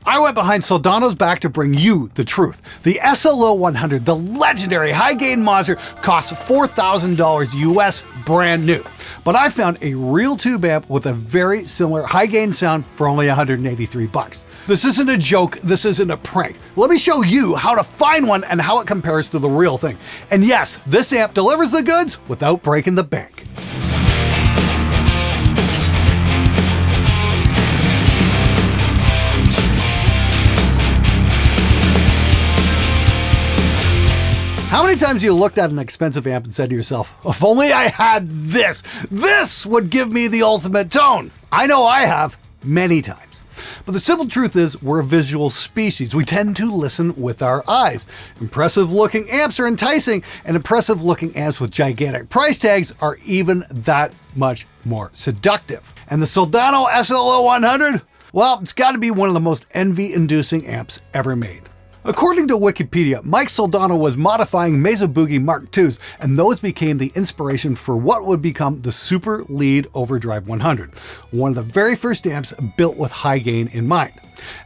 I went behind Soldano's back to bring you the truth. The SLO 100, the legendary high-gain monster, costs $4,000 US brand new. But I found a real tube amp with a very similar high-gain sound for only $183. This isn't a joke, this isn't a prank. Let me show you how to find one and how it compares to the real thing. And yes, this amp delivers the goods without breaking the bank. How many times have you looked at an expensive amp and said to yourself, if only I had this, this would give me the ultimate tone? I know I have, many times. But the simple truth is, we're a visual species. We tend to listen with our eyes. Impressive looking amps are enticing, and impressive looking amps with gigantic price tags are even that much more seductive. And the Soldano SLO 100? Well, it's got to be one of the most envy-inducing amps ever made. According to Wikipedia, Mike Soldano was modifying Mesa Boogie Mark IIs, and those became the inspiration for what would become the Super Lead Overdrive 100, one of the very first amps built with high gain in mind.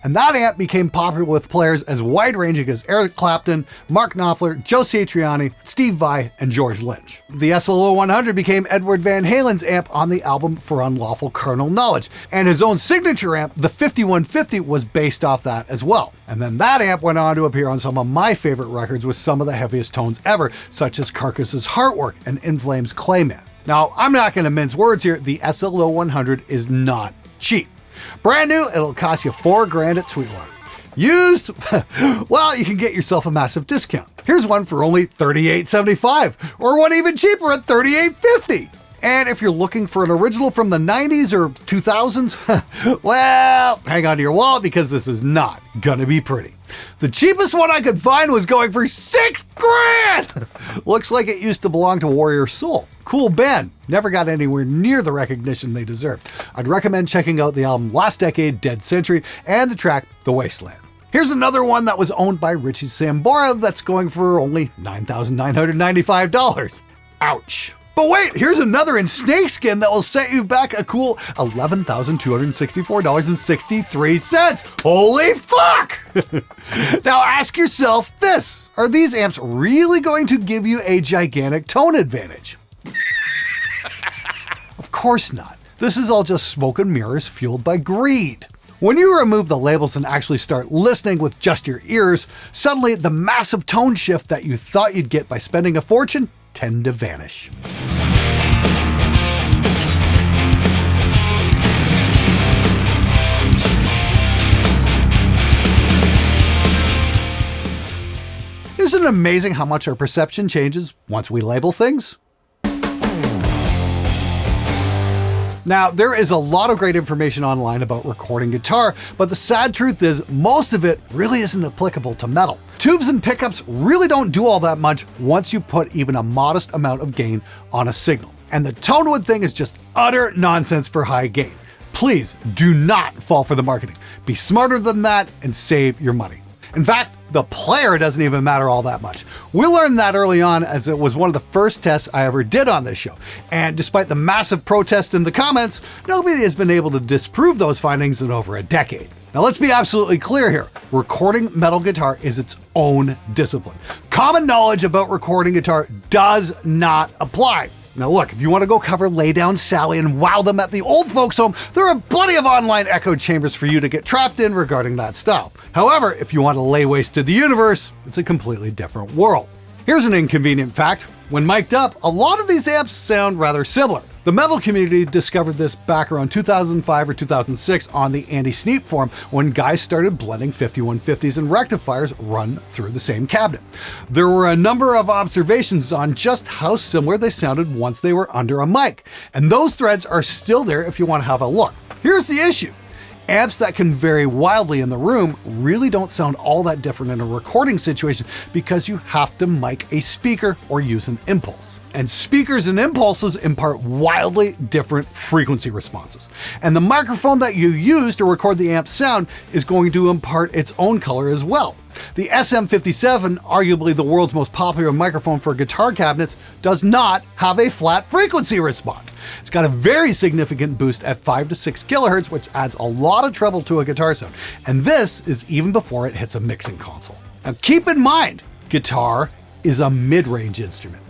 And that amp became popular with players as wide-ranging as Eric Clapton, Mark Knopfler, Joe Satriani, Steve Vai, and George Lynch. The SLO 100 became Edward Van Halen's amp on the album For Unlawful Carnal Knowledge, and his own signature amp, the 5150, was based off that as well. And then that amp went on to appear on some of my favorite records with some of the heaviest tones ever, such as Carcass's Heartwork and In Flames' Clayman. Now, I'm not going to mince words here, the SLO 100 is not cheap. Brand new, it'll cost you $4,000 at Sweetwater. Used? Well, you can get yourself a massive discount. Here's one for only $38.75, or one even cheaper at $38.50. And if you're looking for an original from the 90s or 2000s, well, hang on to your wallet because this is not gonna be pretty. The cheapest one I could find was going for $6,000! Looks like it used to belong to Warrior Soul. Cool band, never got anywhere near the recognition they deserved. I'd recommend checking out the album Last Decade, Dead Century, and the track The Wasteland. Here's another one that was owned by Richie Sambora that's going for only $9,995. Ouch. But wait, here's another in snakeskin that will set you back a cool $11,264.63. Holy fuck! Now ask yourself this, are these amps really going to give you a gigantic tone advantage? Of course not. This is all just smoke and mirrors fueled by greed. When you remove the labels and actually start listening with just your ears, suddenly the massive tone shift that you thought you'd get by spending a fortune tend to vanish. Isn't it amazing how much our perception changes once we label things? Now, there is a lot of great information online about recording guitar, but the sad truth is most of it really isn't applicable to metal. Tubes and pickups really don't do all that much once you put even a modest amount of gain on a signal. And the tone wood thing is just utter nonsense for high gain. Please do not fall for the marketing. Be smarter than that and save your money. In fact, the player doesn't even matter all that much. We learned that early on as it was one of the first tests I ever did on this show. And despite the massive protest in the comments, nobody has been able to disprove those findings in over a decade. Now let's be absolutely clear here. Recording metal guitar is its own discipline. Common knowledge about recording guitar does not apply. Now look, if you want to go cover Lay Down Sally and wow them at the old folks home, there are plenty of online echo chambers for you to get trapped in regarding that style. However, if you want to lay waste to the universe, it's a completely different world. Here's an inconvenient fact. When mic'd up, a lot of these amps sound rather similar. The metal community discovered this back around 2005 or 2006 on the Andy Sneap forum when guys started blending 5150s and rectifiers run through the same cabinet. There were a number of observations on just how similar they sounded once they were under a mic, and those threads are still there if you want to have a look. Here's the issue. Amps that can vary wildly in the room really don't sound all that different in a recording situation because you have to mic a speaker or use an impulse. And speakers and impulses impart wildly different frequency responses. And the microphone that you use to record the amp's sound is going to impart its own color as well. The SM57, arguably the world's most popular microphone for guitar cabinets, does not have a flat frequency response. It's got a very significant boost at 5 to 6 kilohertz, which adds a lot of treble to a guitar sound. And this is even before it hits a mixing console. Now keep in mind, guitar is a mid-range instrument.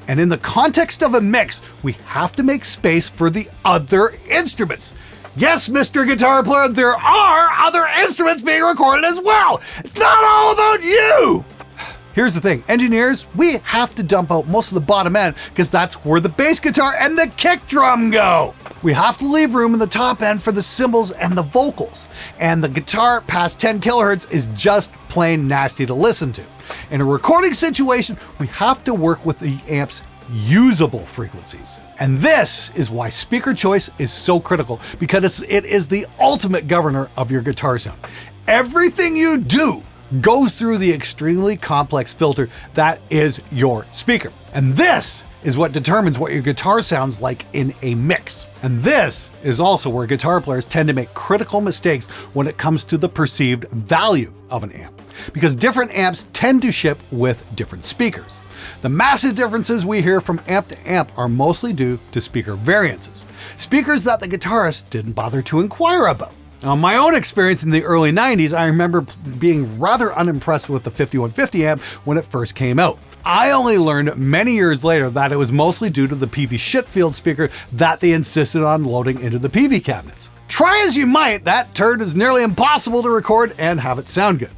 And in the context of a mix, we have to make space for the other instruments. Yes, Mr. Guitar Player, there are other instruments being recorded as well. It's not all about you. Here's the thing, engineers, we have to dump out most of the bottom end because that's where the bass guitar and the kick drum go. We have to leave room in the top end for the cymbals and the vocals. And the guitar past 10 kilohertz is just plain nasty to listen to. In a recording situation, we have to work with the amp's usable frequencies. And this is why speaker choice is so critical, because it is the ultimate governor of your guitar sound. Everything you do goes through the extremely complex filter that is your speaker. And this is what determines what your guitar sounds like in a mix. And this is also where guitar players tend to make critical mistakes when it comes to the perceived value of an amp, because different amps tend to ship with different speakers. The massive differences we hear from amp to amp are mostly due to speaker variances, speakers that the guitarist didn't bother to inquire about. Now, in my own experience in the early 90s, I remember being rather unimpressed with the 5150 amp when it first came out. I only learned many years later that it was mostly due to the PV shitfield speaker that they insisted on loading into the PV cabinets. Try as you might, that turd is nearly impossible to record and have it sound good.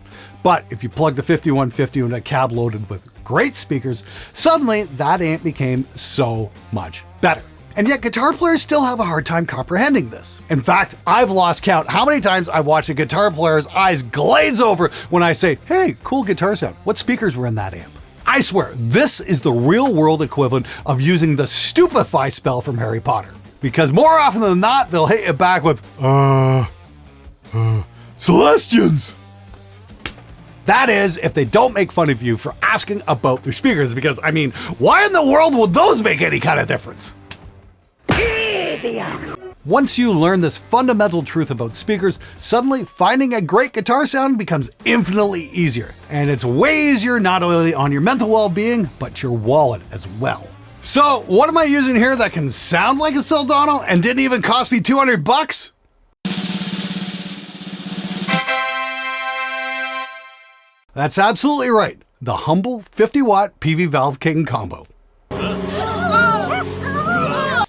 But if you plug the 5150 into a cab loaded with great speakers, suddenly that amp became so much better. And yet guitar players still have a hard time comprehending this. In fact, I've lost count how many times I've watched a guitar player's eyes glaze over when I say, "Hey, cool guitar sound. What speakers were in that amp?" I swear, this is the real world equivalent of using the stupefy spell from Harry Potter. Because more often than not, they'll hit you back with, Celestians. That is, if they don't make fun of you for asking about their speakers, because, I mean, why in the world would those make any kind of difference? Idiot. Once you learn this fundamental truth about speakers, suddenly finding a great guitar sound becomes infinitely easier. And it's way easier not only on your mental well-being, but your wallet as well. So, what am I using here that can sound like a Soldano and didn't even cost me $200? That's absolutely right. The humble 50-watt PV Valve King combo.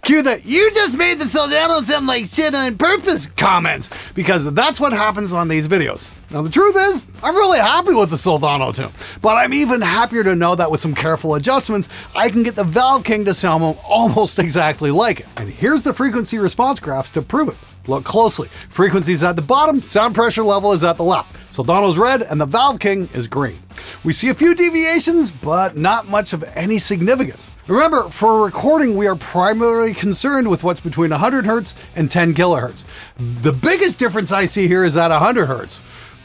Cue the "you just made the Soldano sound like shit on purpose" comments, because that's what happens on these videos. Now the truth is, I'm really happy with the Soldano too, but I'm even happier to know that with some careful adjustments, I can get the Valve King to sound almost exactly like it. And here's the frequency response graphs to prove it. Look closely. Frequency is at the bottom, sound pressure level is at the left. Soldano's red and the Valve King is green. We see a few deviations, but not much of any significance. Remember, for recording, we are primarily concerned with what's between 100 Hz and 10 kilohertz. The biggest difference I see here is at 100 Hz.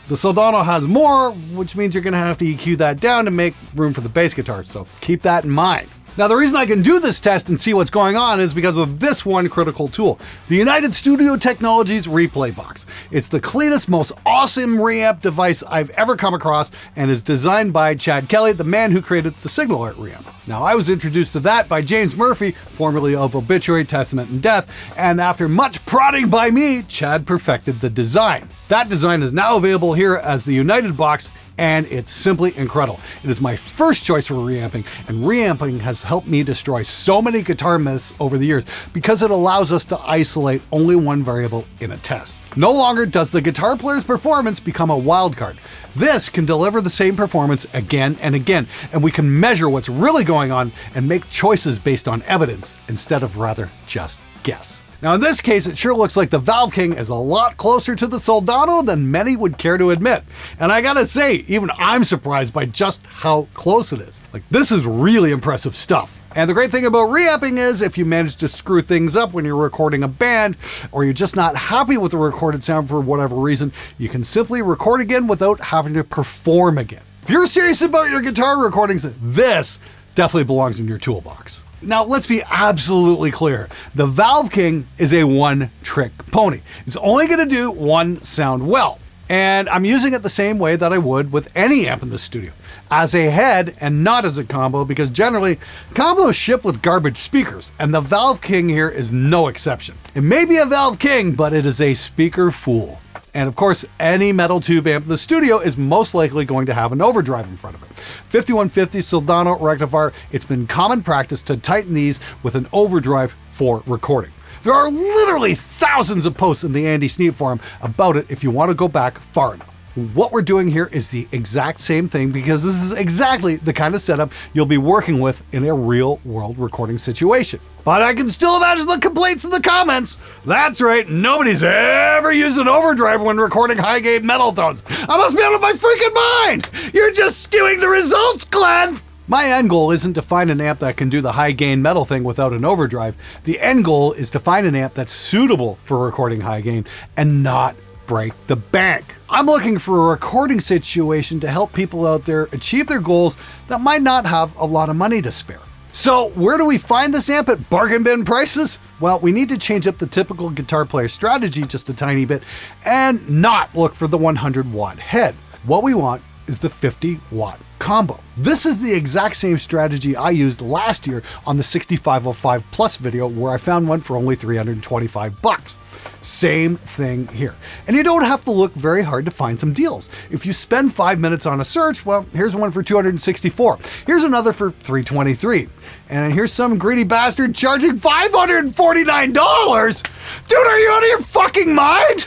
The Soldano has more, which means you're going to have to EQ that down to make room for the bass guitar, so keep that in mind. Now, the reason I can do this test and see what's going on is because of this one critical tool, the United Studio Technologies Replay Box. It's the cleanest, most awesome reamp device I've ever come across, and is designed by Chad Kelly, the man who created the Signal Art reamp. Now, I was introduced to that by James Murphy, formerly of Obituary, Testament, and Death, and after much prodding by me, Chad perfected the design. That design is now available here as the United Box, and it's simply incredible. It is my first choice for reamping, and reamping has helped me destroy so many guitar myths over the years because it allows us to isolate only one variable in a test. No longer does the guitar player's performance become a wild card. This can deliver the same performance again and again, and we can measure what's really going on and make choices based on evidence instead of rather just guess. Now in this case, it sure looks like the Valve King is a lot closer to the Soldano than many would care to admit. And I gotta say, even I'm surprised by just how close it is. Like, this is really impressive stuff. And the great thing about reamping is if you manage to screw things up when you're recording a band, or you're just not happy with the recorded sound for whatever reason, you can simply record again without having to perform again. If you're serious about your guitar recordings, this definitely belongs in your toolbox. Now, let's be absolutely clear. The Valve King is a one-trick pony. It's only going to do one sound well. And I'm using it the same way that I would with any amp in the studio, as a head and not as a combo, because generally combos ship with garbage speakers, and the Valve King here is no exception. It may be a Valve King, but it is a speaker fool. And of course, any metal tube amp in the studio is most likely going to have an overdrive in front of it. 5150 Soldano rectifier, it's been common practice to tighten these with an overdrive for recording. There are literally thousands of posts in the Andy Sneap forum about it if you want to go back far enough. What we're doing here is the exact same thing, because this is exactly the kind of setup you'll be working with in a real world recording situation. But I can still imagine the complaints in the comments. That's right, nobody's ever used an overdrive when recording high gain metal tones. I must be out of my freaking mind! You're just skewing the results, Glenn! My end goal isn't to find an amp that can do the high gain metal thing without an overdrive. The end goal is to find an amp that's suitable for recording high gain and not break the bank. I'm looking for a recording situation to help people out there achieve their goals that might not have a lot of money to spare. So where do we find this amp at bargain bin prices? Well, we need to change up the typical guitar player strategy just a tiny bit and not look for the 100 watt head. What we want is the 50 watt combo. This is the exact same strategy I used last year on the 6505 Plus video, where I found one for only 325 bucks. Same thing here. And you don't have to look very hard to find some deals. If you spend 5 minutes on a search, well, here's one for 264. Here's another for 323. And here's some greedy bastard charging $549. Dude, are you out of your fucking mind?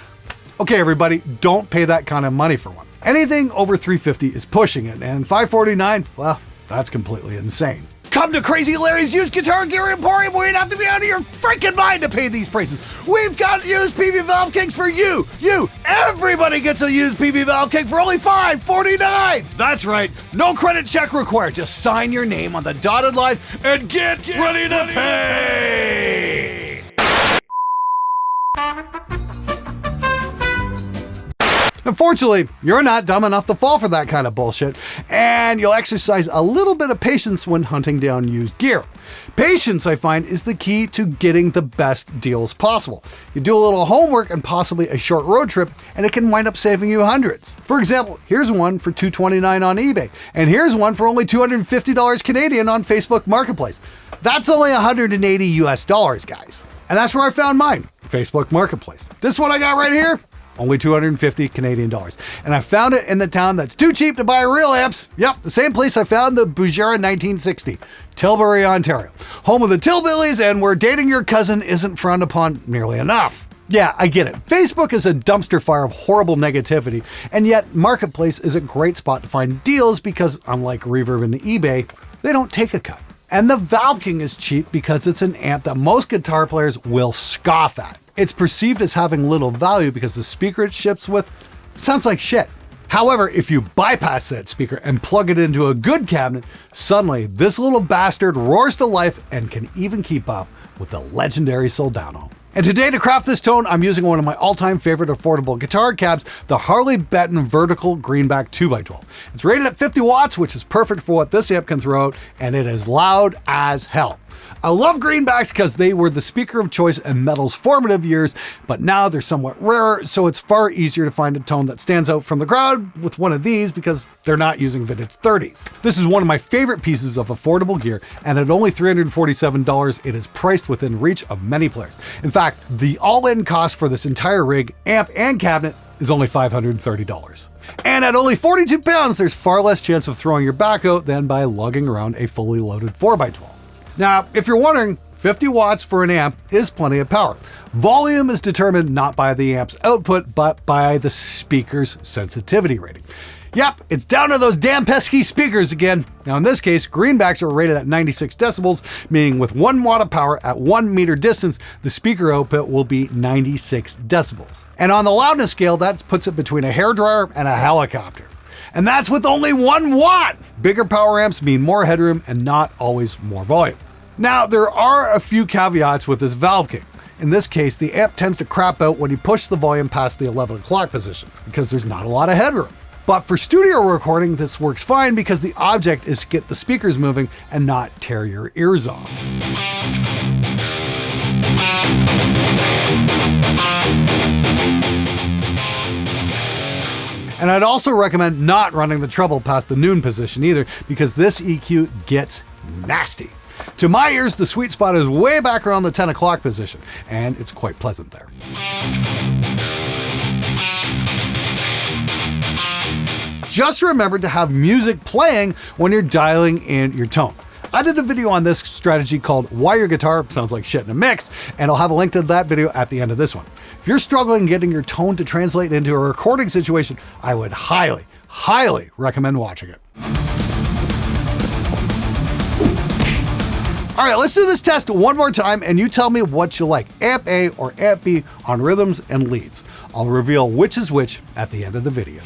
Okay, everybody, don't pay that kind of money for one. Anything over 350 is pushing it, and 549, well, that's completely insane. Come to Crazy Larry's Used Guitar Gear Emporium, where you'd have to be out of your freaking mind to pay these prices. We've got used PV Valve Kings for you. Everybody gets a used PV Valve King for only $549. That's right, no credit check required. Just sign your name on the dotted line and get ready to pay. Unfortunately, you're not dumb enough to fall for that kind of bullshit, and you'll exercise a little bit of patience when hunting down used gear. Patience, I find, is the key to getting the best deals possible. You do a little homework and possibly a short road trip, and it can wind up saving you hundreds. For example, here's one for $229 on eBay, and here's one for only $250 Canadian on Facebook Marketplace. That's only $180 US dollars, guys. And that's where I found mine, Facebook Marketplace. This one I got right here, only 250 Canadian dollars. And I found it in the town that's too cheap to buy real amps. Yep, the same place I found the Bugera 1960, Tilbury, Ontario. Home of the Tillbillies, and where dating your cousin isn't frowned upon nearly enough. Yeah, I get it. Facebook is a dumpster fire of horrible negativity, and yet Marketplace is a great spot to find deals because, unlike Reverb and eBay, they don't take a cut. And the Valve King is cheap because it's an amp that most guitar players will scoff at. It's perceived as having little value because the speaker it ships with sounds like shit. However, if you bypass that speaker and plug it into a good cabinet, suddenly this little bastard roars to life and can even keep up with the legendary Soldano. And today, to craft this tone, I'm using one of my all-time favorite affordable guitar cabs, the Harley Benton Vertical Greenback 2x12. It's rated at 50 watts, which is perfect for what this amp can throw out, and it is loud as hell. I love greenbacks because they were the speaker of choice in metal's formative years, but now they're somewhat rarer, so it's far easier to find a tone that stands out from the crowd with one of these because they're not using vintage 30s. This is one of my favorite pieces of affordable gear, and at only $347, it is priced within reach of many players. In fact, the all-in cost for this entire rig, amp, and cabinet is only $530. And at only 42 pounds, there's far less chance of throwing your back out than by lugging around a fully loaded 4x12. Now, if you're wondering, 50 watts for an amp is plenty of power. Volume is determined not by the amp's output, but by the speaker's sensitivity rating. Yep, it's down to those damn pesky speakers again. Now in this case, greenbacks are rated at 96 decibels, meaning with 1 watt of power at 1 meter distance, the speaker output will be 96 decibels. And on the loudness scale, that puts it between a hairdryer and a helicopter. And that's with only 1 watt! Bigger power amps mean more headroom and not always more volume. Now, there are a few caveats with this Valve King. In this case, the amp tends to crap out when you push the volume past the 11 o'clock position because there's not a lot of headroom. But for studio recording, this works fine because the object is to get the speakers moving and not tear your ears off. And I'd also recommend not running the treble past the noon position either, because this EQ gets nasty. To my ears, the sweet spot is way back around the 10 o'clock position, and it's quite pleasant there. Just remember to have music playing when you're dialing in your tone. I did a video on this strategy called Why Your Guitar Sounds Like Shit in a Mix, and I'll have a link to that video at the end of this one. If you're struggling getting your tone to translate into a recording situation, I would highly, highly recommend watching it. All right, let's do this test one more time, and you tell me what you like, amp A or amp B on rhythms and leads. I'll reveal which is which at the end of the video.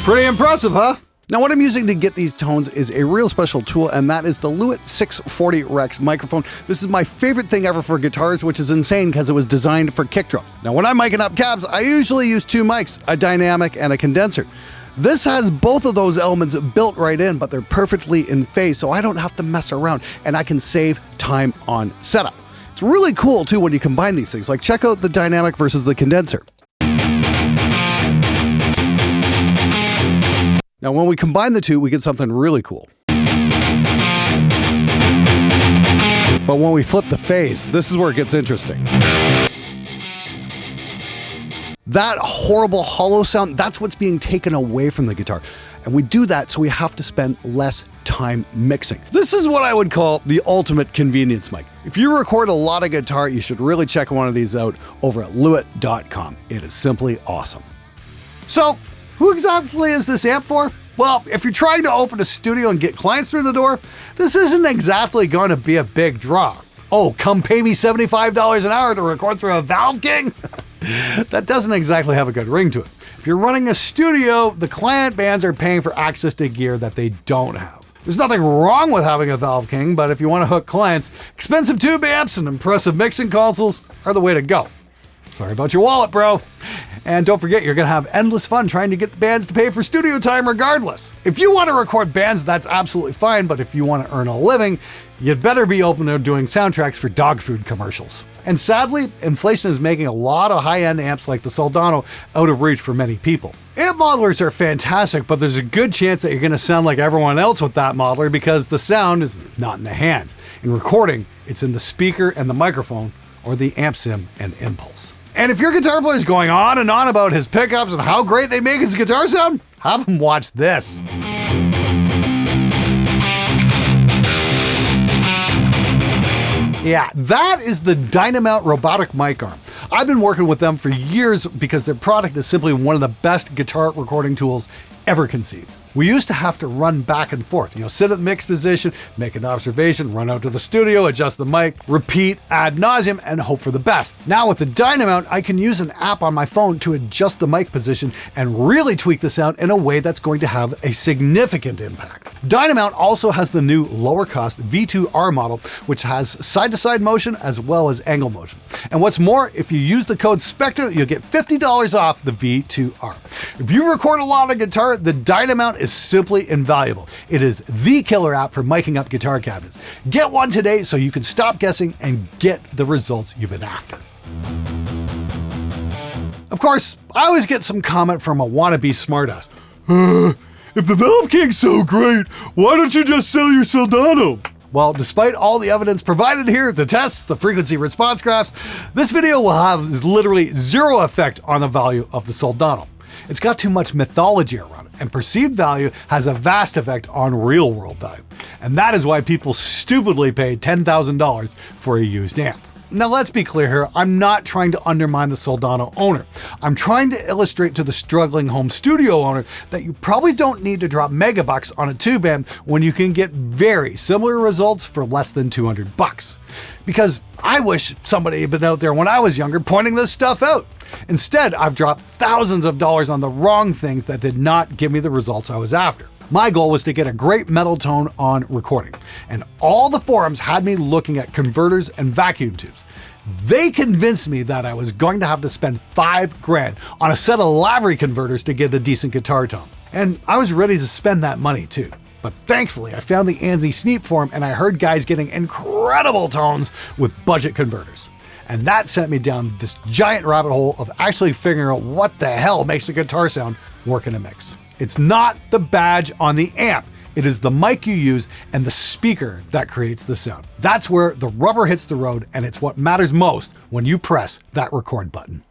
Pretty impressive, huh? Now what I'm using to get these tones is a real special tool, and that is the Lewitt 640 Rex microphone. This is my favorite thing ever for guitars, which is insane because it was designed for kick drums. Now when I'm miking up cabs, I usually use two mics, a dynamic and a condenser. This has both of those elements built right in, but they're perfectly in phase, so I don't have to mess around, and I can save time on setup. It's really cool too when you combine these things, like check out the dynamic versus the condenser. Now, when we combine the two, we get something really cool. But when we flip the phase, this is where it gets interesting. That horrible hollow sound, that's what's being taken away from the guitar. And we do that so we have to spend less time mixing. This is what I would call the ultimate convenience mic. If you record a lot of guitar, you should really check one of these out over at lewitt.com. It is simply awesome. So, who exactly is this amp for? Well, if you're trying to open a studio and get clients through the door, this isn't exactly going to be a big draw. Oh, come pay me $75 an hour to record through a Valve King? That doesn't exactly have a good ring to it. If you're running a studio, the client bands are paying for access to gear that they don't have. There's nothing wrong with having a Valve King, but if you want to hook clients, expensive tube amps and impressive mixing consoles are the way to go. Sorry about your wallet, bro. And don't forget, you're going to have endless fun trying to get the bands to pay for studio time regardless. If you want to record bands, that's absolutely fine, but if you want to earn a living, you'd better be open to doing soundtracks for dog food commercials. And sadly, inflation is making a lot of high-end amps like the Soldano out of reach for many people. Amp modelers are fantastic, but there's a good chance that you're going to sound like everyone else with that modeler because the sound is not in the hands. In recording, it's in the speaker and the microphone, or the amp sim and impulse. And if your guitar player is going on and on about his pickups and how great they make his guitar sound, have him watch this. Yeah, that is the Dynamount robotic mic arm. I've been working with them for years because their product is simply one of the best guitar recording tools ever conceived. We used to have to run back and forth, sit at the mix position, make an observation, run out to the studio, adjust the mic, repeat ad nauseum, and hope for the best. Now with the Dynamount, I can use an app on my phone to adjust the mic position and really tweak the sound in a way that's going to have a significant impact. Dynamount also has the new lower cost V2R model, which has side-to-side motion as well as angle motion. And what's more, if you use the code Spectre, you'll get $50 off the V2R. If you record a lot of guitar, the Dynamount is simply invaluable. It is the killer app for miking up guitar cabinets. Get one today so you can stop guessing and get the results you've been after. Of course, I always get some comment from a wannabe smartass. If the Valve King's so great, why don't you just sell your Soldano? Well, despite all the evidence provided here, the tests, the frequency response graphs, this video will have literally zero effect on the value of the Soldano. It's got too much mythology around it, and perceived value has a vast effect on real world value. And that is why people stupidly pay $10,000 for a used amp. Now let's be clear here, I'm not trying to undermine the Soldano owner. I'm trying to illustrate to the struggling home studio owner that you probably don't need to drop megabucks on a tube amp when you can get very similar results for less than $200. Because I wish somebody had been out there when I was younger pointing this stuff out. Instead, I've dropped thousands of dollars on the wrong things that did not give me the results I was after. My goal was to get a great metal tone on recording, and all the forums had me looking at converters and vacuum tubes. They convinced me that I was going to have to spend $5,000 on a set of Lavery converters to get a decent guitar tone. And I was ready to spend that money too. But thankfully, I found the Andy Sneap forum and I heard guys getting incredible tones with budget converters. And that sent me down this giant rabbit hole of actually figuring out what the hell makes a guitar sound work in a mix. It's not the badge on the amp. It is the mic you use and the speaker that creates the sound. That's where the rubber hits the road, and it's what matters most when you press that record button.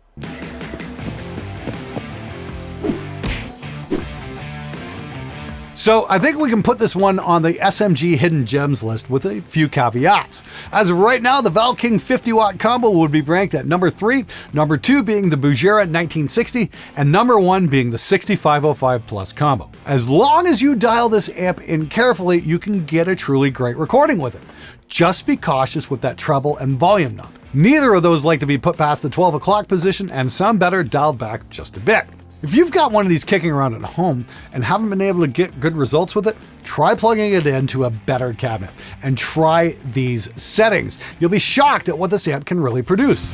So I think we can put this one on the SMG Hidden Gems list with a few caveats. As of right now, the Val King 50 watt combo would be ranked at number 3, number 2 being the Bugera 1960, and number 1 being the 6505 Plus combo. As long as you dial this amp in carefully, you can get a truly great recording with it. Just be cautious with that treble and volume knob. Neither of those like to be put past the 12 o'clock position, and some better dialed back just a bit. If you've got one of these kicking around at home and haven't been able to get good results with it, try plugging it into a better cabinet and try these settings. You'll be shocked at what this amp can really produce.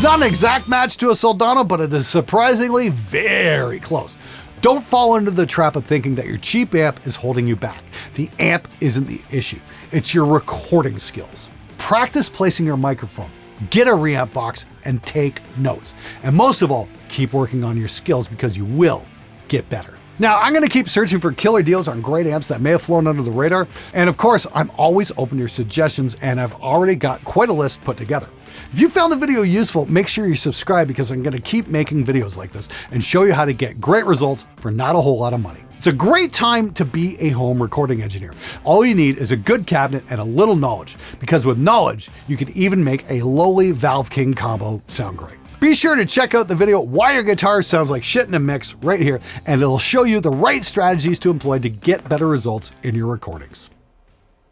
Not an exact match to a Soldano, but it is surprisingly very close. Don't fall into the trap of thinking that your cheap amp is holding you back. The amp isn't the issue. It's your recording skills. Practice placing your microphone, get a reamp box, and take notes. And most of all, keep working on your skills because you will get better. Now, I'm going to keep searching for killer deals on great amps that may have flown under the radar. And of course, I'm always open to your suggestions, and I've already got quite a list put together. If you found the video useful, make sure you subscribe because I'm going to keep making videos like this and show you how to get great results for not a whole lot of money. It's a great time to be a home recording engineer. All you need is a good cabinet and a little knowledge, because with knowledge, you can even make a lowly Valve King combo sound great. Be sure to check out the video Why Your Guitar Sounds Like Shit in a Mix right here, and it'll show you the right strategies to employ to get better results in your recordings.